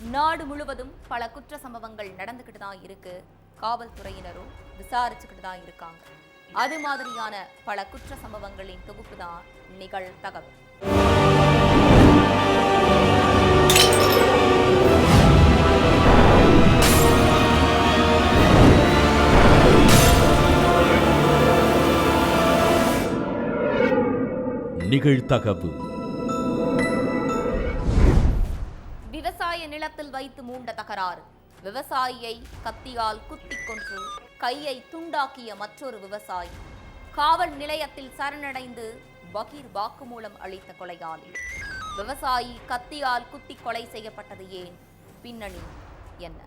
நாடு முழுவதும் பல குற்ற சம்பவங்கள் நடந்துக்கிட்டு தான் இருக்கு. காவல்துறையினரும் விசாரிச்சுக்கிட்டு தான் இருக்காங்க. அது மாதிரியான பல குற்ற சம்பவங்களின் தொகுப்பு தான் நிகழ்தகவு. நிகழ்தகவு. விவசாய நிலத்தில் வைத்து மூண்ட தகராறு. விவசாயியை கத்தியால் குத்திக் கொன்று கையை துண்டாக்கிய மற்றொரு விவசாயி. காவல் நிலையத்தில் சரணடைந்து பகீர் வாக்குமூலம் அளித்த கொலையாளி. விவசாயி கத்தியால் குத்தி கொலை செய்யப்பட்டது ஏன்? பின்னணி என்ன?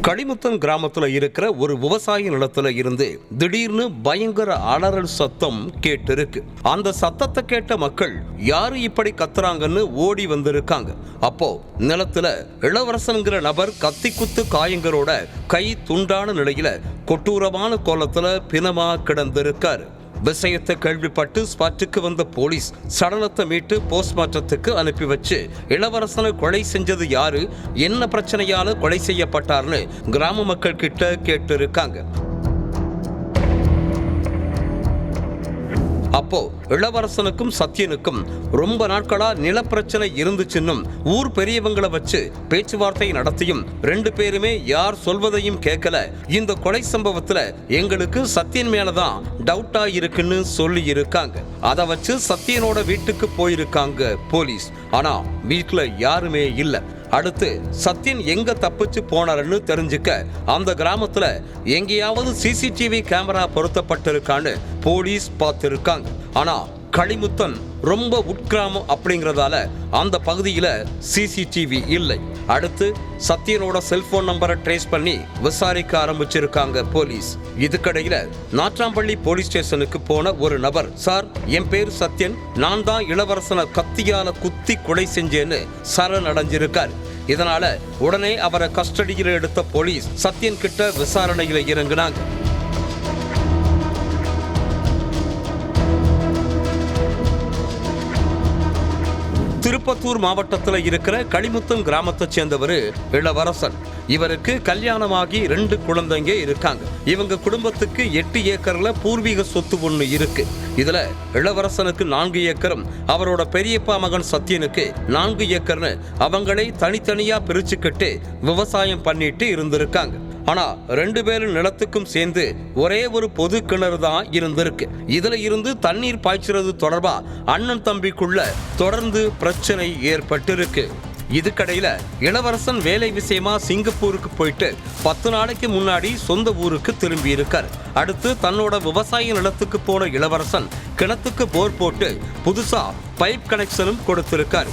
களிமுத்தம் கிராமத்துல இருக்கிற ஒரு விவசாய நிலத்துல இருந்து திடீர்னு பயங்கர அலறல் சத்தம் கேட்டிருக்கு. அந்த சத்தத்தை கேட்ட மக்கள் யாரு இப்படி கத்துறாங்கன்னு ஓடி வந்திருக்காங்க. அப்போ நிலத்துல இளவரசன்கிற நபர் கத்தி குத்து காயங்களோட கை துண்டான நிலையில கொட்டூரமான கோலத்துல பிணமா கிடந்திருக்காரு. விஷயத்தை கேள்விப்பட்டு ஸ்பாட்டுக்கு வந்த போலீஸ் சடலத்தை மீட்டு போஸ்ட்மார்ட்டத்துக்கு அனுப்பி வச்சு இளவரசனை கொலை செஞ்சது யாரு, என்ன பிரச்சனையால கொலை செய்யப்பட்டார்னு கிராம மக்கள் கிட்ட கேட்டு இருக்காங்க. அப்போ இளவரசனுக்கும் சத்யனுக்கும் ரொம்ப நாட்களா நிலப்பிரச்சனை இருந்துச்சுன்னும் ஊர் பெரியவங்களை வச்சு பேச்சுவார்த்தை நடத்தியும் ரெண்டு பேருமே யார் சொல்வதையும் கேட்கல. இந்த கொலை சம்பவத்துல எங்களுக்கு சத்யன் மேலதான் டவுட்டா இருக்குன்னு சொல்லி இருக்காங்க. அதை வச்சு சத்யனோட வீட்டுக்கு போயிருக்காங்க போலீஸ். ஆனா வீட்டுல யாருமே இல்ல. அடுத்து சத்யன் எங்க தப்பிச்சு போனாருன்னு தெரிஞ்சுக்க அந்த கிராமத்துல எங்கேயாவது சிசிடிவி கேமரா பொருத்தப்பட்டிருக்கான்னு போலீஸ் பார்த்திருக்காங்க. ஆனா களிமுத்தம் ரொம்ப உட்கிராமம் அப்படிங்கறதால அந்த பகுதியில சிசிடிவி இல்லை. அடுத்து சத்யனோட செல்போன் நம்பரை ட்ரேஸ் பண்ணி விசாரிக்க ஆரம்பிச்சிருக்காங்க போலீஸ். இதுக்கடையில நாட்ராம்பள்ளி போலீஸ் ஸ்டேஷனுக்கு போன ஒரு நபர், சார் என் பேர் சத்யன், நான் தான் இளவரசனை கத்தியால குத்தி கொலை செஞ்சேன்னு சரணடைஞ்சிருக்கார். இதனால உடனே அவரை கஸ்டடியில் எடுத்த போலீஸ் சத்யன் கிட்ட விசாரணையில இறங்கினாங்க. திருப்பத்தூர் மாவட்டத்தில் இருக்கிற களிமுத்தம் கிராமத்தை சேர்ந்தவர் இளவரசன். இவருக்கு கல்யாணமாகி 2 குழந்தைங்க இருக்காங்க. இவங்க குடும்பத்துக்கு 8 ஏக்கர்ல பூர்வீக சொத்து ஒண்ணு இருக்கு. இதுல இளவரசனுக்கு 4 ஏக்கரும் அவரோட பெரியப்பா மகன் சத்யனுக்கு 4 ஏக்கர்னு அவங்களை தனித்தனியா பிரிச்சுக்கிட்டு விவசாயம் பண்ணிட்டு இருந்திருக்காங்க. ஆனா 2 பேரும் நிலத்துக்கும் சேர்ந்து ஒரே ஒரு பொது கிணறு தான் இருந்திருக்கு. இதுல இருந்து தண்ணீர் பாய்ச்சுறது தொடர்பா அண்ணன் தம்பிக்குள்ள தொடர்ந்து பிரச்சனை ஏற்பட்டிருக்கு. இதுக்கடையில இளவரசன் வேலை விஷயமா சிங்கப்பூருக்கு போயிட்டு 10 நாளைக்கு முன்னாடி சொந்த ஊருக்கு திரும்பி இருக்கார். அடுத்து தன்னோட விவசாய நிலத்துக்கு போன இளவரசன் கிணத்துக்கு போர் போட்டு புதுசா பைப் கனெக்ஷனும் கொடுத்திருக்கார்.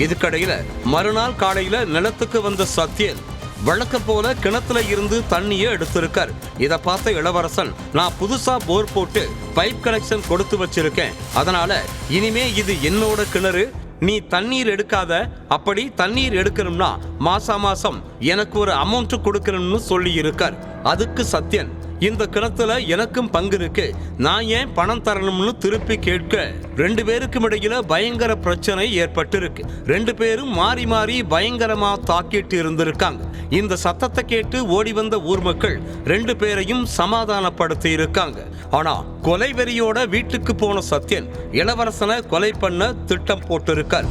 இதுக்கடையில மறுநாள் காலையில நிலத்துக்கு வந்த சத்யன் வழக்க போல கிணத்துல இருந்து தண்ணியை எடுத்திருக்கார். இதை பார்த்த இளவரசன், நான் புதுசா போர் போட்டு பைப் கனெக்ஷன் கொடுத்து வச்சிருக்கேன், அதனால இனிமே இது என்னோட கிணறு, நீ தண்ணீர் எடுக்காத, அப்படி தண்ணீர் எடுக்கணும்னா மாசம் எனக்கு ஒரு அமௌண்ட் கொடுக்கணும்னு சொல்லி இருக்கார். அதுக்கு சத்யன், இந்த கிணத்துல எனக்கும் பங்கு இருக்கு, நான் ஏன் பணம் தரணும்னு திருப்பி கேட்க 2 பேருக்கும் இடையில பயங்கர பிரச்சனை ஏற்பட்டிருக்கு. 2 பேரும் மாறி மாறி பயங்கரமா தாக்கிட்டு இருந்திருக்காங்க. இந்த சத்தத்தை கேட்டு ஓடி வந்த ஊர் மக்கள் 2 பேரையும் சமாதானப்படுத்தி இருக்காங்க. ஆனா கொலை வெறியோட வீட்டுக்கு போன சத்யன் இளவரசனை கொலை பண்ண திட்டம் போட்டிருக்கார்.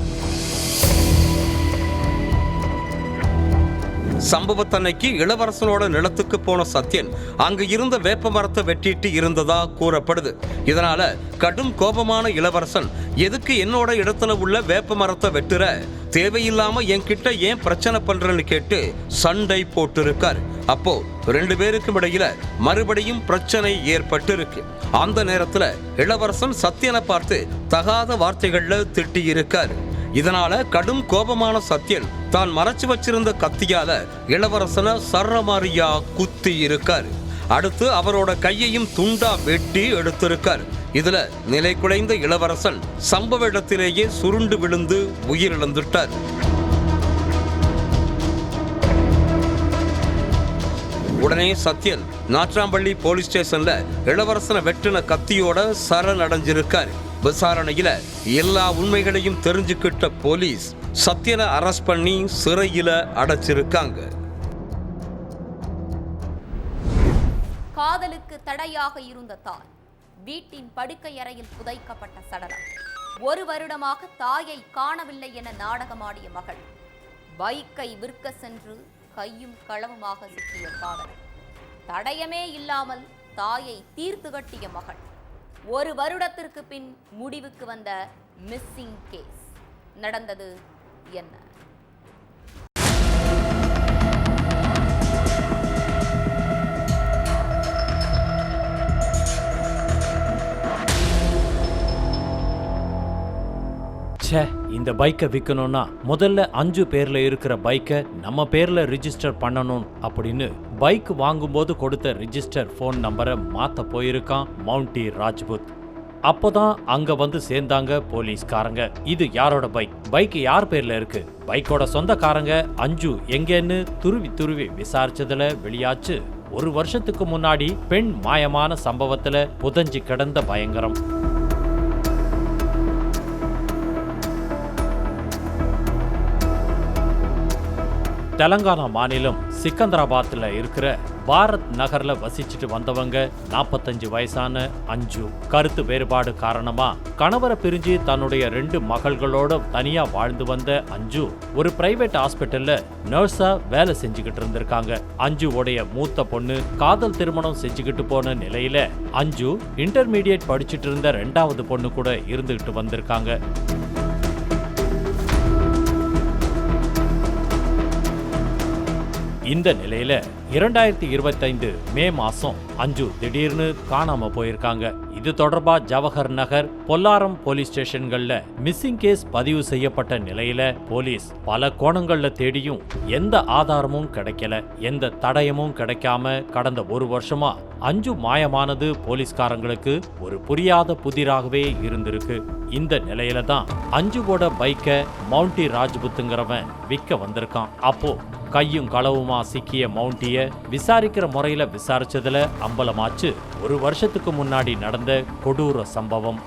சம்பவத்தன்னைக்கு இளவரசனோட நிலத்துக்கு போன சத்யன் அங்கு இருந்த வேப்ப மரத்தை வெட்டிட்டு இருந்ததா கூறப்படுது. இதனால கடும் கோபமான இளவரசன், எதுக்கு என்னோட இடத்துல உள்ள வேப்ப மரத்தை வெட்டுற, தேவையில்லாம என்கிட்ட ஏன் பிரச்சனை பண்றன்னு கேட்டு சண்டை போட்டிருக்கார். அப்போ 2 பேருக்கும் இடையில மறுபடியும் பிரச்சனை ஏற்பட்டு இருக்கு. அந்த நேரத்துல இளவரசன் சத்யனை பார்த்து தகாத வார்த்தைகள்ல திட்டி இருக்காரு. இதனால கடும் கோபமான சத்யன் தான் மறைச்சு வச்சிருந்த கத்தியால இளவரசனை சர்ரமாரியா குத்தி இருக்காரு. அடுத்து அவரோட கையையும் துண்டா வெட்டி எடுத்திருக்கார். இதுல நிலை குலைந்த இளவரசன் சம்பவ இடத்திலேயே சுருண்டு விழுந்து உயிரிழந்துட்டார். உடனே சத்யன் நாட்ராம்பள்ளி போலீஸ் ஸ்டேஷன்ல இளவரசனை வெட்டின கத்தியோட சரணடைஞ்சிருக்காரு. விசாரணையில எல்லா உண்மைகளையும் தெரிஞ்சுக்கிட்ட போலீஸ் சத்யனை அரெஸ்ட் பண்ணி சிறையில அடைச்சிருக்காங்க. காதலுக்கு தடையாக இருந்த தாய் வீட்டின் படுக்கை அறையில் புதைக்கப்பட்ட சடலம். 1 வருடமாக தாயை காணவில்லை என நாடகமாடிய மகள். பைக்கை விற்க சென்று கையும் களவுமாக சிக்கிய காதல். தடயமே இல்லாமல் தாயை தீர்த்து கட்டிய மகள். 1 வருடத்திற்கு பின் முடிவுக்கு வந்த மிஸ்ஸிங் கேஸ். நடந்தது என்ன? இந்த பைக்கை விற்கணும்னா முதல்ல 5 பேர்ல இருக்கிற பைக்கை நம்ம பேர்ல ரிஜிஸ்டர் பண்ணணும் அப்படின்னு பைக் வாங்கும்போது கொடுத்த ரிஜிஸ்டர் போன் நம்பரை மாத்த போயிருக்கான் மவுண்டி ராஜ்புத். அப்போதான் அங்க வந்து சேர்ந்தாங்க போலீஸ்காரங்க. இது யாரோட பைக்? பைக் யார் பேர்ல இருக்கு? பைக்கோட சொந்தக்காரங்க அஞ்சு எங்கன்னு துருவி விசாரிச்சதுல வெளியாச்சு 1 வருஷத்துக்கு முன்னாடி பெண் மாயமான சம்பவத்துல புதஞ்சு கிடந்த பயங்கரம். தெலங்கானா மாநிலம் சிக்கந்தராபாத்ல இருக்கிற பாரத் நகர்ல வசிச்சுட்டு வந்தவங்க 45 வயசான அஞ்சு. கருத்து வேறுபாடு காரணமா கணவரை பிரிஞ்சு தன்னுடைய 2 மகள்களோட தனியா வாழ்ந்து வந்த அஞ்சு ஒரு பிரைவேட் ஹாஸ்பிட்டல்ல நர்ஸா வேலை செஞ்சுக்கிட்டு இருந்திருக்காங்க. அஞ்சுவோடைய மூத்த பொண்ணு காதல் திருமணம் செஞ்சுக்கிட்டு போன நிலையில அஞ்சு இன்டர்மீடியட் படிச்சுட்டு இருந்த 2வது பொண்ணு கூட இருந்துகிட்டு வந்திருக்காங்க. இந்த நிலையில 2025 மே மாசம் அஞ்சு திடீர்னு காணாம போயிருக்காங்க. இது தொடர்பா ஜவஹர் நகர், பொல்லாரம் போலீஸ் ஸ்டேஷன்கள்ல மிஸ்ஸிங் கேஸ் பதிவு செய்யப்பட்ட நிலையில போலீஸ் பல கோணங்கள்ல தேடியும் எந்த ஆதாரமும் கிடைக்கல. எந்த தடயமும் கிடைக்காம கடந்த 1 வருஷமா அஞ்சு மாயமானது போலீஸ்காரங்களுக்கு ஒரு புரியாத புதிராகவே இருந்திருக்கு. இந்த நிலையில தான் அஞ்சுவோட பைக்கை மவுண்டி ராஜ்புத்துங்கிறவன் விற்க வந்திருக்கான். அப்போ கையும் களவுமா சிக்கிய மவுண்டிய விசாரிக்கிற முறையில விசாரிச்சதுல அம்பலமாச்சு 1 வருஷத்துக்கு முன்னாடி நடந்த கொடூர சம்பவம்.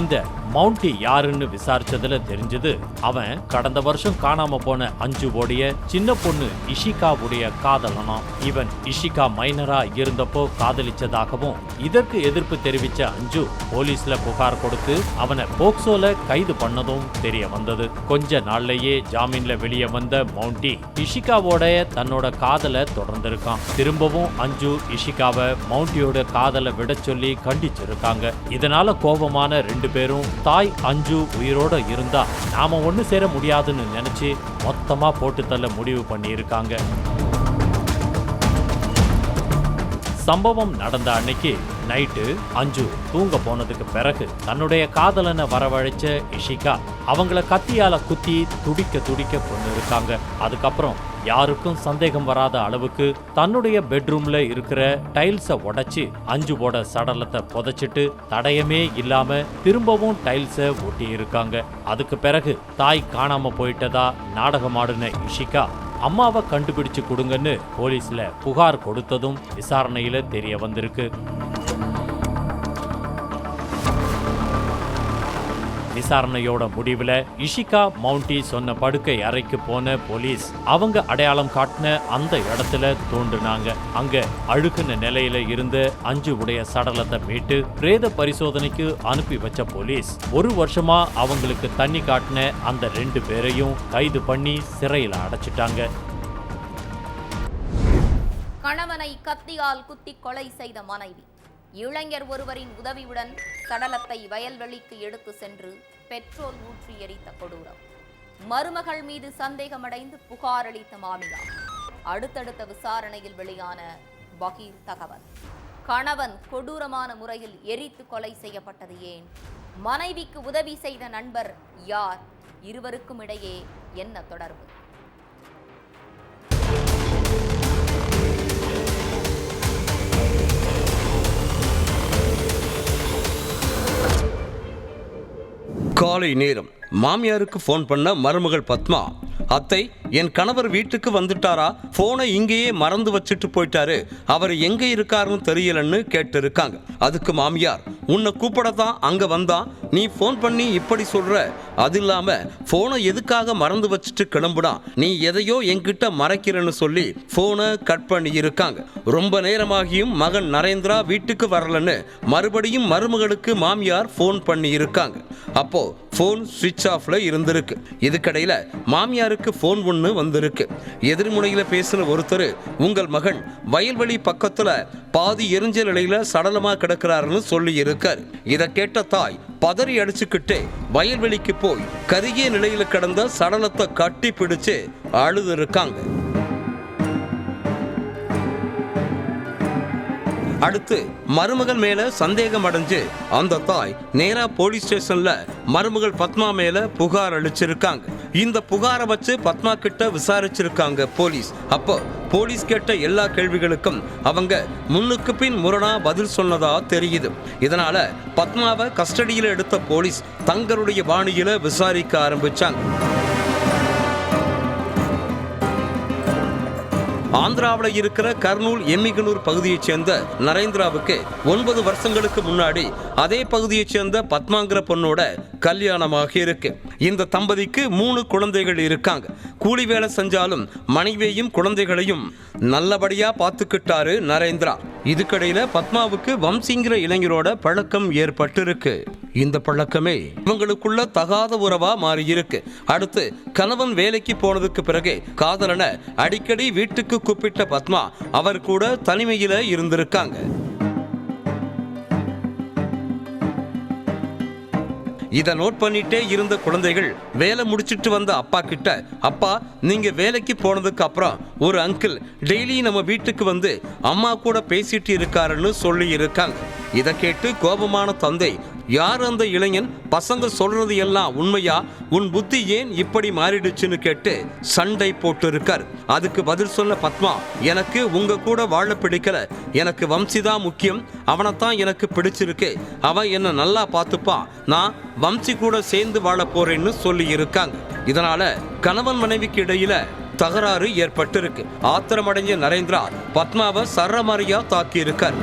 இந்த மவுண்டி யாருன்னு விசாரிச்சதுல தெரிஞ்சது அவன் கடந்த வருஷம் காணாம போன அஞ்சுவோடைய சின்ன பொண்ணு இஷிகாவுடைய காதலனா. இவன் இஷிகா மைனரா இருந்தப்போ காதலிச்சதாகவும் இதற்கு எதிர்ப்பு தெரிவிச்ச அஞ்சு போலீஸ்ல புகார் கொடுத்து அவனை போக்சோல கைது பண்ணதும் தெரிய வந்தது. கொஞ்ச நாள்லயே ஜாமீன்ல வெளியே வந்த மவுண்டி இஷிகாவோட தன்னோட காதலை தொடர்ந்திருக்கான். திரும்பவும் அஞ்சு இஷிகாவை மவுண்டியோட காதலை விட சொல்லி கண்டிச்சிருக்காங்க. இதனால கோபமான 2 பேரும் தாய் அஞ்சு உயிரோட இருந்தா நாம ஒண்ணு சேர முடியாதுன்னு நினைச்சு மொத்தமா போட்டு தள்ள முடிவு பண்ணியிருக்காங்க. சம்பவம் நடந்த அன்னைக்கு நைட்டு அஞ்சு தூங்க போனதுக்கு பிறகு தன்னுடைய காதலனை வரவழைச்ச இஷிகா அவங்கள கத்தியால குத்தி துடிக்க கொண்டு இருக்காங்க. அதுக்கப்புறம் யாருக்கும் சந்தேகம் வராத அளவுக்கு தன்னுடைய பெட்ரூம்ல இருக்கிற டைல்ஸை உடைச்சு அஞ்சுவோட சடலத்தை புதைச்சிட்டு தடயமே இல்லாம திரும்பவும் டைல்ஸை ஒட்டி இருக்காங்க. அதுக்கு பிறகு தாய் காணாம போயிட்டதா நாடகமாடின இஷிகா அம்மாவை கண்டுபிடிச்சு கொடுங்கன்னு போலீஸ்ல புகார் கொடுத்ததும் விசாரணையில தெரிய வந்திருக்கு. விசாரணையோட முடிவுல இஷிகா மவுண்டி சொன்ன படுக்கை அறைக்கு போன போலீஸ் அவங்க அடையாளம் காட்டின அந்த இடத்துல தோண்டுனாங்க. அங்க அழுகுன நிலையில இருந்த அஞ்சு உடைய சடலத்தை மீட்டு பிரேத பரிசோதனைக்கு அனுப்பி வச்ச போலீஸ் 1 வருஷமா அவங்களுக்கு தண்ணி காட்டின அந்த 2 பேரையும் கைது பண்ணி சிறையில அடைச்சிட்டாங்க. கணவனை கத்தியால் குத்தி கொலை செய்த மனைவி. இளைஞர் ஒருவரின் உதவியுடன் சடலத்தை வயல்வெளிக்கு எடுத்து சென்று பெட்ரோல் ஊற்றி எரித்த கொடூரம். மருமகள் மீது சந்தேகமடைந்து புகார் அளித்த மாமியார். அடுத்தடுத்த விசாரணையில் வெளியான பகீர் தகவல். கணவன் கொடூரமான முறையில் எரித்து கொலை செய்யப்பட்டது ஏன்? மனைவிக்கு உதவி செய்த நண்பர் யார்? இருவருக்கும் இடையே என்ன தொடர்பு? காலை நேரம் மாமியாருக்கு போன் பண்ண மருமகள் பத்மா, அத்தை, என் கணவர் வீட்டுக்கு வந்துட்டாரா, போனை இங்கேயே மறந்து வச்சுட்டு போயிட்டாரு, அவர் எங்க இருக்காருன்னு தெரியலன்னு கேட்டு இருக்காங்க. அதுக்கு மாமியார், உன்னை கூப்பிடத்தான் அங்க வந்தா, நீ போன் பண்ணி இப்படி சொல்ற, அது இல்லாம போனை எதுக்காக மறந்து வச்சுட்டு கிளம்புனா, நீ எதையோ என்கிட்ட மறைக்கிறன்னு சொல்லி போனை கட் பண்ணி இருக்காங்க. ரொம்ப நேரமாகியும் மகன் நரேந்திரா வீட்டுக்கு வரலன்னு மறுபடியும் மருமகளுக்கு மாமியார் போன் பண்ணி இருக்காங்க. அப்போ போன் சுவிட்ச் ஆஃப்ல இருந்திருக்கு. இதுக்கடையில மாமியாருக்கு போன் ஒண்ணு வந்திருக்கு. எதிர்முனையில பேசின ஒருத்தர், உங்கள் மகன் வயல்வெளி பக்கத்துல பாதி எரிஞ்ச நிலையில சடலமா கிடக்கிறாருன்னு சொல்லி இருக்காரு. இதை கேட்ட தாய் பதறி அடிச்சுக்கிட்டு வயல்வெளிக்கு போய் கருகிய நிலையில கிடந்த சடலத்தை கட்டி பிடிச்சு அழுது இருக்காங்க. அடுத்து மருமகள் மேல சந்தேகம் அடைஞ்சு அந்த தாய் நேரா போலீஸ் ஸ்டேஷன்ல மருமகள் பத்மா மேல புகார் அளிச்சிருக்காங்க. இந்த புகாரை வச்சு பத்மா கிட்ட விசாரிச்சிருக்காங்க போலீஸ். அப்போ போலீஸ் கேட்ட எல்லா கேள்விகளுக்கும் அவங்க முன்னுக்கு பின் முரணா பதில் சொன்னதா தெரியுது. இதனால பத்மாவை கஸ்டடியில எடுத்த போலீஸ் தங்களுடைய பாணியில விசாரிக்க ஆரம்பிச்சாங்க. ஆந்திராவில் இருக்கிற கர்னூல் எம்மிகனூர் பகுதியைச் சேர்ந்த நரேந்திராவுக்கு 9 வருஷங்களுக்கு முன்னாடி அதே பகுதியைச் சேர்ந்த பத்மாங்கிற பொண்ணோட கல்யாணமாக இருக்கு. இந்த தம்பதிக்கு 3 குழந்தைகள் இருக்காங்க. கூலி வேலை செஞ்சாலும் மனைவியையும் குழந்தைகளையும் நல்லபடியா பார்த்துக்கிட்டாரு நரேந்திரா. இதுக்கடையில பத்மாவுக்கு வம்சிங்கிற இளைஞரோட பழக்கம் ஏற்பட்டு இருக்கு. இந்த பழக்கமே இவங்களுக்குள்ள தகாத உறவா மாறி இருக்கு. அடுத்து கணவன் வேலைக்கு போனதுக்கு பிறகு காதலனை அடிக்கடி வீட்டுக்கு கூப்பிட்ட பத்மா அவர் கூட தனிமையில இருந்திருக்காங்க. இதை நோட் பண்ணிட்டே இருந்த குழந்தைகள் வேலை முடிச்சிட்டு வந்த அப்பா கிட்ட, அப்பா, நீங்க வேலைக்கு போனதுக்கு அப்புறம் ஒரு அங்கிள் டெய்லி நம்ம வீட்டுக்கு வந்து அம்மா கூட பேசிட்டு இருக்காருன்னு சொல்லி இருக்காங்க. இதை கேட்டு கோபமான தந்தை, யார் அந்த இளைஞன், பசங்க சொல்றது எல்லாம் உண்மையா, உன் புத்தி ஏன் இப்படி மாறிடுச்சுன்னு கேட்டு சண்டை போட்டு இருக்கார். அதுக்கு பதில் சொன்ன பத்மா, எனக்கு உங்க கூட வாழ பிடிக்கல, எனக்கு வம்சிதான் முக்கியம், அவனைத்தான் எனக்கு பிடிச்சிருக்கு, அவன் என்ன நல்லா பார்த்துப்பான், நான் வம்சி கூட சேர்ந்து வாழ போறேன்னு சொல்லி இருக்காங்க. இதனால கணவன் மனைவிக்கு இடையில தகராறு ஏற்பட்டு இருக்கு. ஆத்திரமடைஞ்ச நரேந்திரா பத்மாவை சரமாரியா தாக்கி இருக்கார்.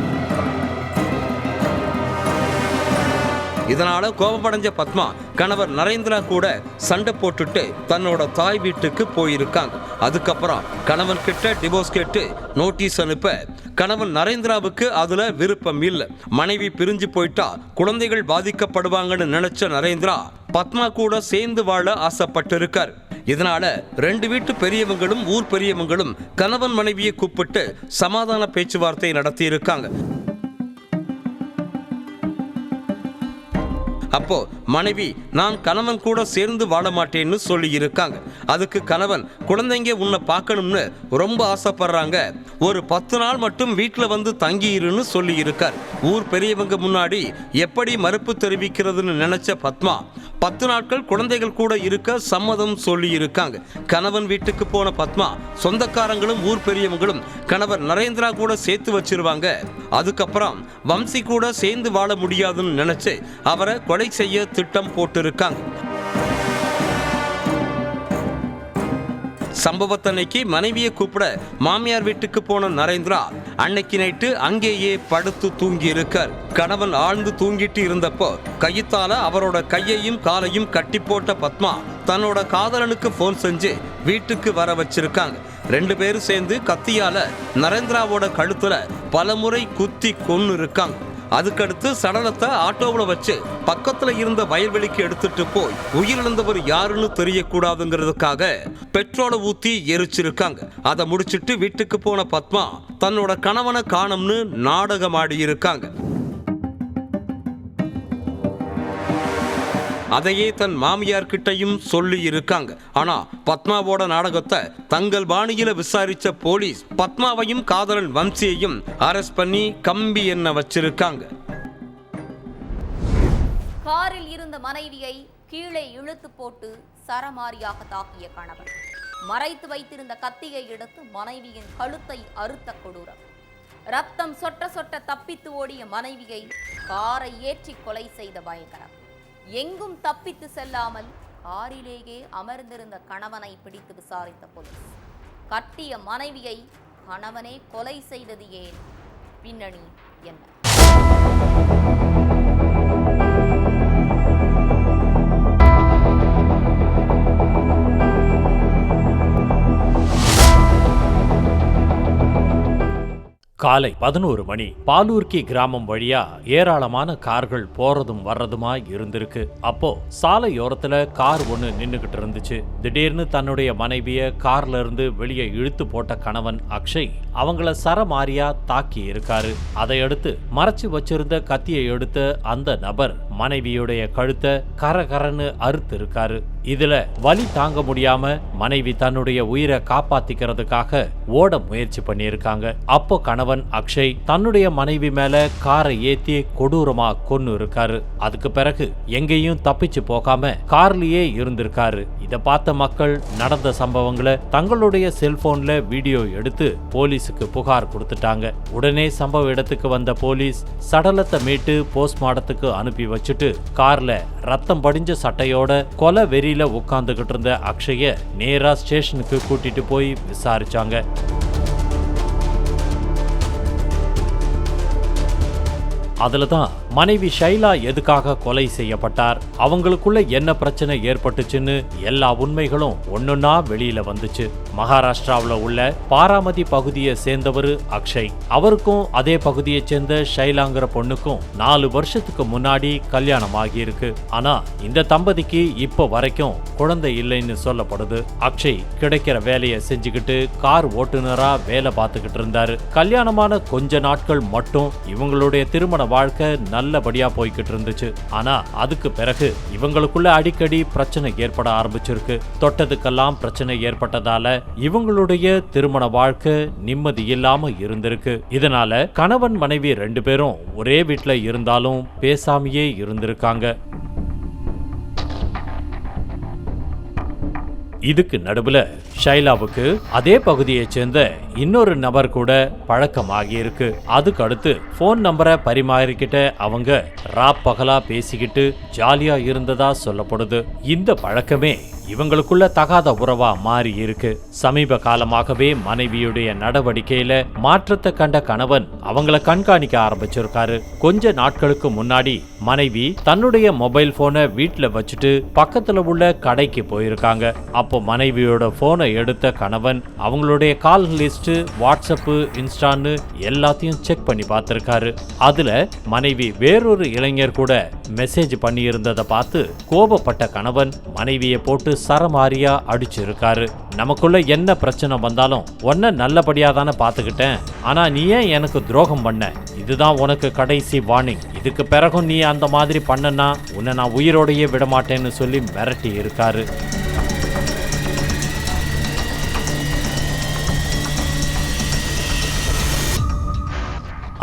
இதனால கோபமடைஞ்ச பத்மா கணவர் நரேந்திரா கூட சண்டை போட்டுட்டு தன்னோட தாய் வீட்டுக்கு போயிருக்காங்க. அதுக்கப்புறம் கணவன் கிட்ட டிவோர்ஸ் கேட்டு நோட்டீஸ் அனுப்ப கணவன் நரேந்திராவுக்கு அதுல விருப்பம் இல்லை. மனைவி பிரிஞ்சு போயிட்டா குழந்தைகள் பாதிக்கப்படுவாங்கன்னு நினைச்ச நரேந்திரா பத்மா கூட சேர்ந்து வாழ ஆசைப்பட்டு இருக்கார். இதனால 2 வீட்டு பெரியவங்களும் ஊர் பெரியவங்களும் கணவன் மனைவியை கூப்பிட்டு சமாதான பேச்சுவார்த்தை நடத்தி இருக்காங்க. அப்போ மனைவி, நான் கணவன் கூட சேர்ந்து வாழ மாட்டேன்னு சொல்லி இருக்காங்க. அதுக்கு கணவன், குழந்தைங்க உன்னை பார்க்கணும்னு ரொம்ப ஆசைப்படுறாங்க, ஒரு 10 நாள் மட்டும் வீட்டில் வந்து தங்கியிருன்னு சொல்லி இருக்கார். ஊர் பெரியவங்க முன்னாடி எப்படி மறுப்பு தெரிவிக்கிறதுன்னு நினைச்ச பத்மா 10 நாட்கள் குழந்தைகள் கூட இருக்க சம்மதம் சொல்லி இருக்காங்க. கணவன் வீட்டுக்கு போன பத்மா சொந்தக்காரங்களும் ஊர் பெரியவங்களும் கணவர் நரேந்திரா கூட சேர்த்து வச்சிருவாங்க. அதுக்கப்புறம் வம்சி கூட சேர்ந்து வாழ முடியாதுன்னு நினைச்சு அவரை கொலை செய்ய திட்டம் போட்டு இருக்காங்க. சம்பவத்தன்னைக்கு மனைவியை கூப்பிட மாமியார் வீட்டுக்கு போன நரேந்திரா அன்னைக்கு நைட்டு அங்கேயே படுத்து தூங்கி இருக்கார். கணவன் ஆழ்ந்து தூங்கிட்டு இருந்தப்போ கைத்தால அவரோட கையையும் காலையும் கட்டி போட்ட பத்மா தன்னோட காதலனுக்கு போன் செஞ்சு வீட்டுக்கு வர வச்சிருக்காங்க. 2 பேரும் சேர்ந்து கத்தியால நரேந்திராவோட கழுத்துல பலமுறை குத்தி கொன்னு இருக்காங்க. அதுக்கடுத்து சடலத்தை ஆட்டோவில் வச்சு பக்கத்துல இருந்த வயல்வெளிக்கு எடுத்துட்டு போய் உயிரிழந்தவர் யாருன்னு தெரியக்கூடாதுங்கிறதுக்காக பெட்ரோலை ஊத்தி எரிச்சிருக்காங்க. அதை முடிச்சிட்டு வீட்டுக்கு போன பத்மா தன்னோட கணவனை காணும்னு நாடகமாடி இருக்காங்க. அதையே தன் மாமியார் கிட்டையும் சொல்லி இருக்காங்க. ஆனா பத்மாவோட நாடகத்தை தங்கள் பாணியில விசாரிச்ச போலீஸ் பத்மாவையும் காதலன் வம்சியையும் அரெஸ்ட் பண்ணி கம்பி எண்ண வச்சிருக்காங்க. காரில் இருந்த மனைவியை கீழே இழுத்து போட்டு சரமாரியாக தாக்கிய கணவன், மறைத்து வைத்திருந்த கத்தியை எடுத்து மனைவியின் கழுத்தை அறுத்த கொடூரம், ரத்தம் சொட்ட சொட்ட தப்பித்து ஓடிய மனைவியை காரை ஏற்றி கொலை செய்த பயங்கரம், எங்கும் தப்பித்து செல்லாமல் காரிலேயே அமர்ந்திருந்த கணவனை பிடித்து விசாரித்த போலீஸ். கட்டிய மனைவியை கணவனே கொலை செய்தது ஏன்? பின்னணி என்ன? காலை 11 மணி. பாலூர்கி கிராமம் வழியா ஏராளமான கார்கள் போறதும் வர்றதுமா இருந்திருக்கு. அப்போ சாலையோரத்துல கார் ஒண்ணு நின்னுகிட்டு இருந்துச்சு. திடீர்னு தன்னுடைய மனைவிய கார்ல இருந்து வெளியே இழுத்து போட்ட கணவன் அக்ஷய் அவங்கள சரமாரியா தாக்கி இருக்காரு. அதையடுத்து மறைச்சு வச்சிருந்த கத்தியை எடுத்த அந்த நபர் மனைவியுடைய கழுத்தை கரகரன்னு அறுத்து இருக்காரு. இதுல வலி தாங்க முடியாம மனைவி தன்னுடைய உயிரை காப்பாத்திக்கிறதுக்காக ஓட முயற்சி பண்ணியிருக்காங்க. அப்போ கணவன் அக்ஷய் தன்னுடைய மனைவி மேல காரை ஏத்தி கொடூரமா கொன்னு இருக்காரு. அதுக்கு பிறகு எங்கேயும் தப்பிச்சு போகாம கார்லயே இருந்திருக்காரு. இத பார்த்த மக்கள் நடந்த சம்பவங்களை தங்களுடைய செல்போன்ல வீடியோ எடுத்து போலீஸுக்கு புகார் கொடுத்துட்டாங்க. உடனே சம்பவ இடத்துக்கு வந்த போலீஸ் சடலத்தை மீட்டு போஸ்ட்மார்ட்டத்துக்கு அனுப்பி வச்சுட்டு கார்ல ரத்தம் படிஞ்ச சட்டையோட கொலை வெறியில உட்கார்ந்துகிட்டு இருந்த அக்ஷய நேரா ஸ்டேஷனுக்கு கூட்டிட்டு போய் விசாரிச்சாங்க. அதுலதான் மனைவி ஷைலா எதுக்காக கொலை செய்யப்பட்டார், அவங்களுக்குள்ள என்ன பிரச்சனை ஏற்பட்டுச்சுன்னு எல்லா உண்மைகளும் ஒன்னொன்னா வெளியில வந்துச்சு. மகாராஷ்டிராவுல உள்ள பாராமதி பகுதியை சேர்ந்தவர் அக்ஷய். அவருக்கும் அதே பகுதியை சேர்ந்த ஷைலாங்கிற பொண்ணுக்கும் 4 வருஷத்துக்கு முன்னாடி கல்யாணம் ஆகியிருக்கு. ஆனா இந்த தம்பதிக்கு இப்ப வரைக்கும் குழந்தை இல்லைன்னு சொல்லப்படுது. அக்ஷய் கிடைக்கிற வேலையை செஞ்சுக்கிட்டு கார் ஓட்டுநரா வேலை பார்த்துக்கிட்டு இருந்தாரு. கல்யாணமான கொஞ்ச நாட்கள் மட்டும் இவங்களுடைய திருமண வாழ்க்கை நல்லபடியா போய்கிட்டு இருந்துச்சு. ஆனா அதுக்கு பிறகு இவங்களுக்குள்ள அடிக்கடி பிரச்சனை ஏற்பட ஆரம்பிச்சிருக்கு. தொட்டதுக்கெல்லாம் பிரச்சனை ஏற்பட்டதால இவங்களுடைய திருமண வாழ்க்கை நிம்மதி இல்லாம இருந்திருக்கு. இதனால கணவன் மனைவி 2 பேரும் ஒரே வீட்டுல இருந்தாலும் பேசாமையே இருந்திருக்காங்க. இதுக்கு நடுவுல ஷைலாவுக்கு அதே பகுதியைச் சேர்ந்த இன்னொரு நபர் கூட பழக்கமாகி இருக்கு. அதுக்கு அடுத்து போன் நம்பரை பரிமாறிக்கிட்ட அவங்க பகலா பேசிக்கிட்டு ஜாலியா இருந்ததா சொல்லப்படுது. இந்த பழக்கமே இவங்களுக்குள்ள தகாத உறவா மாறி இருக்கு. சமீப காலமாகவே மனைவியுடைய நடவடிக்கையில மாற்றத்தை கண்ட கணவன் அவங்கள கண்காணிக்க ஆரம்பிச்சிருக்காரு. கொஞ்ச நாட்களுக்கு முன்னாடி மனைவி தன்னுடைய மொபைல் போனை வீட்டுல வச்சுட்டு பக்கத்துல உள்ள கடைக்கு போயிருக்காங்க. அப்போ மனைவியோட போனை எடுத்த கணவன் அவங்களுடைய கால் லிஸ்ட், வாட்ஸ்அப், இன்ஸ்டான்னு எல்லாத்தையும் செக் பண்ணி பார்த்திருக்காரு. அதுல மனைவி வேறொரு இளைஞர் கூட மெசேஜ் பண்ணி இருந்ததை பார்த்து கோபப்பட்ட கணவன் மனைவியை போட்டு சரமாரியா அடிச்சிருக்காரு. நமக்குள்ள என்ன பிரச்சனை வந்தாலும் உன்னை நல்லபடியா தானே பாத்துக்கிட்டேன், ஆனா நீ ஏன் எனக்கு துரோகம் பண்ண? இதுதான் உனக்கு கடைசி வார்னிங். இதுக்கு பிறகும் நீ அந்த மாதிரி பண்ணனா உன்னை நான் உயிரோடையே விடமாட்டேன்னு சொல்லி மிரட்டி இருக்காரு.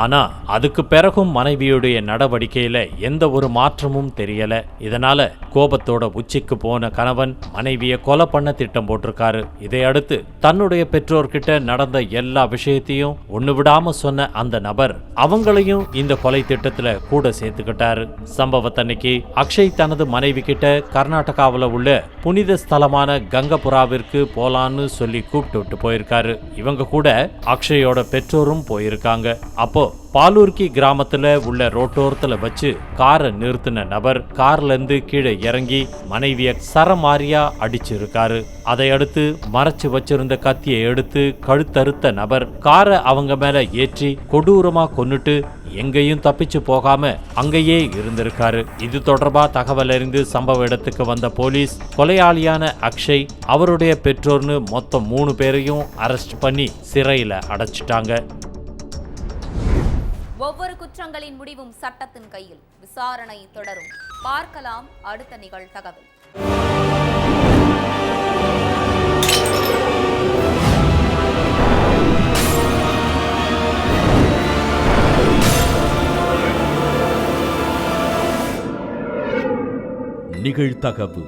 ஆனா அதுக்கு பிறகும் மனைவியுடைய நடவடிக்கையில எந்த ஒரு மாற்றமும் தெரியல. இதனால கோபத்தோட உச்சிக்கு போன கணவன் மனைவியை கொலை பண்ண திட்டம் போட்டிருக்காரு. இதையடுத்து தன்னுடைய பெற்றோர்கிட்ட நடந்த எல்லா விஷயத்தையும் ஒண்ணு விடாம சொன்ன அந்த நபர் அவங்களையும் இந்த கொலை திட்டத்துல கூட சேர்த்துக்கிட்டாரு. சம்பவத்தன்னைக்கு அக்ஷய் தனது மனைவி கிட்ட கர்நாடகாவில் உள்ள புனித ஸ்தலமான கங்கபுராவிற்கு போலான்னு சொல்லி கூப்பிட்டு விட்டு போயிருக்காரு. இவங்க கூட அக்ஷயோட பெற்றோரும் போயிருக்காங்க. அப்போ பாலூர்கி கிராமத்துல உள்ள ரோட்டோரத்துல வச்சு காரை நிறுத்தின நபர் கார்ல இருந்து கீழே இறங்கி மனைவிய சரமாரியா அடிச்சிருக்காரு. அதையடுத்து மறைச்சு வச்சிருந்த கத்தியை எடுத்து கழுத்தறுத்த நபர் காரை அவங்க மேல ஏற்றி கொடூரமா கொன்னுட்டு எங்கேயும் தப்பிச்சு போகாம அங்கேயே இருந்திருக்காரு. இது தொடர்பா தகவல் அறிந்து சம்பவ இடத்துக்கு வந்த போலீஸ் கொலையாளியான அக்ஷய், அவருடைய பெற்றோர்னு மொத்தம் 3 பேரையும் அரெஸ்ட் பண்ணி சிறையில அடைச்சிட்டாங்க. ஒவ்வொரு குற்றங்களின் முடிவும் சட்டத்தின் கையில். விசாரணை தொடரும். பார்க்கலாம் அடுத்த நிகழ்தகவல். நிகழ்தகவு